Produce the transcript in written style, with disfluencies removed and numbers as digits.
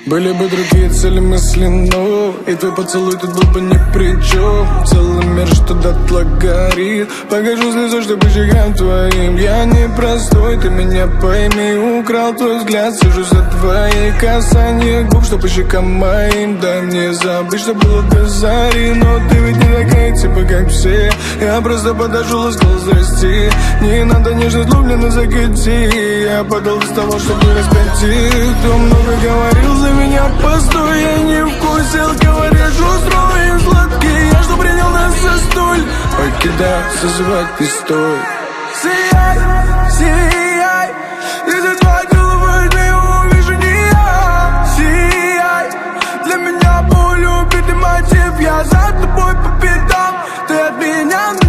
Были бы другие цели мысли, но и твой поцелуй тут был бы ни при чем. Целый мир, что дотла горит. Покажу слезу, что по щекам твоим. Я не простой, ты меня пойми. Украл твой взгляд, сижу за твои касания губ, что по щекам моим. Дай мне забыть, что было до зари. Но ты ведь не такая, типа как все. Я просто подошел и сказал здрасте. Не надо нежность, влюбленно закати. Я подал без того, чтобы распять. Кто много говорил за меня, постой. Я не вкусил, говоришь, устроим сладкий. Я что принял нас за столь. Покидай, созывать пистой. Сияй, сияй. Если твоя голова, ты увижу не я. Сияй. Для меня боль, убитый мотив. Я за тобой по пятам. Ты от меня